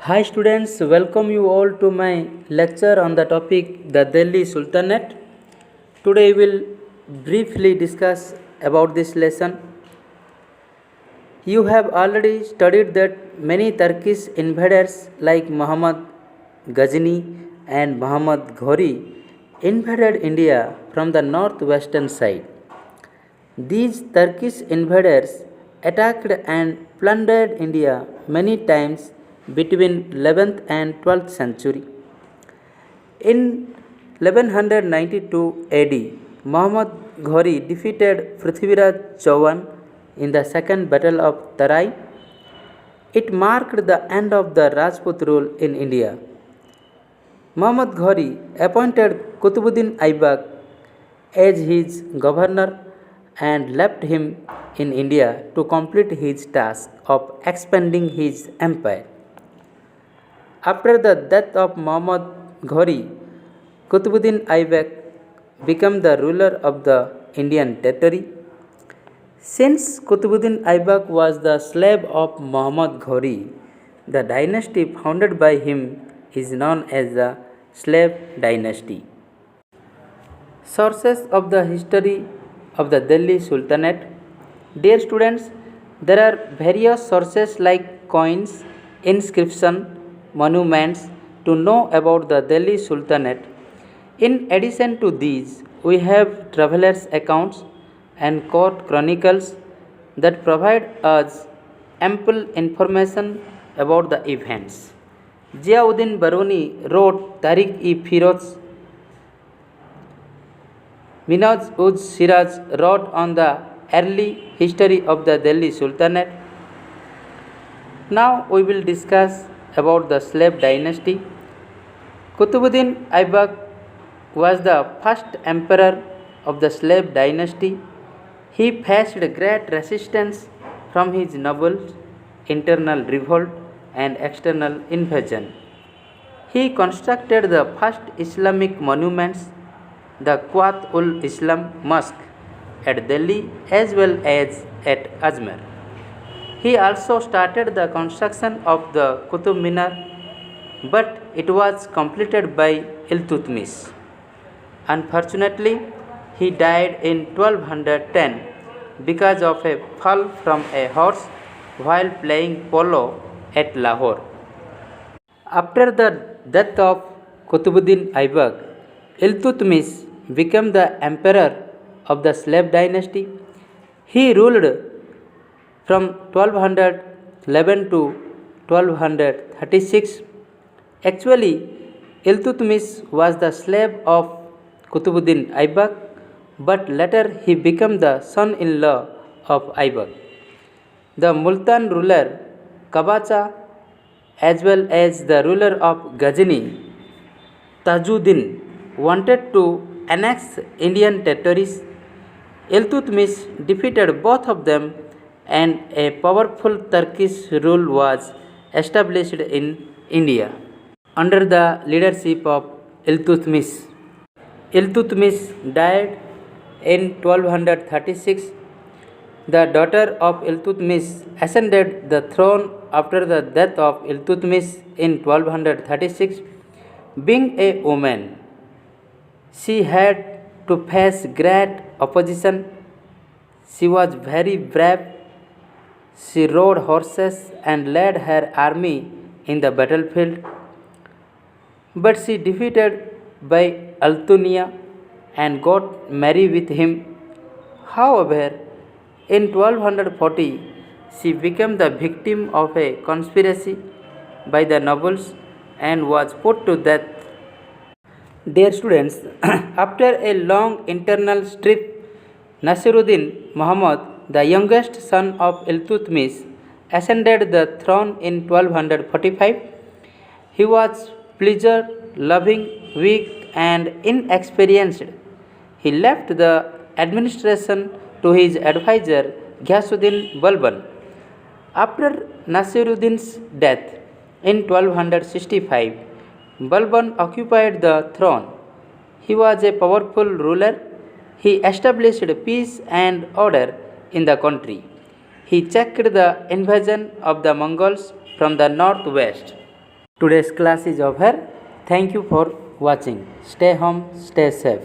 Hi students, welcome you all to my lecture on the topic the Delhi Sultanate. Today we will briefly discuss about this lesson. You have already studied that many Turkish invaders like Muhammad Ghazni and Muhammad Ghori invaded India from the northwestern side. These Turkish invaders attacked and plundered India many times between 11th and 12th century. In 1192 AD, Muhammad Ghori defeated Prithviraj Chauhan in the second battle of Tarai. It marked the end of the Rajput rule in India. Muhammad Ghori appointed Qutbuddin Aibak as his governor and left him in India to complete his task of expanding his empire. After the death of Muhammad Ghori, Qutbuddin Aibak became the ruler of the Indian territory. Since Qutbuddin Aibak was the slave of Muhammad Ghori, the dynasty founded by him is known as the Slave Dynasty. Sources of the history of the Delhi Sultanate. Dear students, there are various sources like coins, inscription, monuments to know about the Delhi Sultanate. In addition to these, we have travelers' accounts and court chronicles that provide us ample information about the events. Ziauddin Baruni wrote Tariq-e-Firoz. Minhaj-uz-Siraj wrote on the early history of the Delhi Sultanate. Now we will discuss about the slave dynasty. Qutbuddin Aibak was the first emperor of the slave dynasty. He faced great resistance from his nobles, internal revolt, and external invasion. He constructed the first Islamic monuments, the Quwat-ul-Islam Mosque at Delhi as well as at Ajmer. He also started the construction of the Qutub Minar, but it was completed by Iltutmish. Unfortunately, he died in 1210 because of a fall from a horse while playing polo at Lahore. After the death of Qutbuddin Aibak, Iltutmish became the emperor of the slave dynasty. He ruled from 1211 to 1236. Actually, Iltutmish was the slave of Qutbuddin Aibak, but later he became the son-in-law of Aibak. The Multan ruler Qabacha as well as the ruler of Ghazni, Tajuddin, wanted to annex Indian territories. Iltutmish defeated both of them and a powerful Turkish rule was established in India under the leadership of Iltutmish. Iltutmish died in 1236. The daughter of Iltutmish ascended the throne after the death of Iltutmish in 1236. Being a woman, she had to face great opposition. She was very brave. She rode horses and led her army in the battlefield. But she defeated by Altunia and got married with him. However, in 1240, she became the victim of a conspiracy by the nobles and was put to death. Dear students, after a long internal strife, Nasiruddin Muhammad, the youngest son of Iltutmish, ascended the throne in 1245. He was pleasure-loving, weak, and inexperienced. He left the administration to his advisor Ghiyasuddin Balban. After Nasiruddin's death in 1265, Balban occupied the throne. He was a powerful ruler. He established peace and order in the country. He checked the invasion of the Mongols from the northwest. Today's class is over. Thank you for watching. Stay home, stay safe.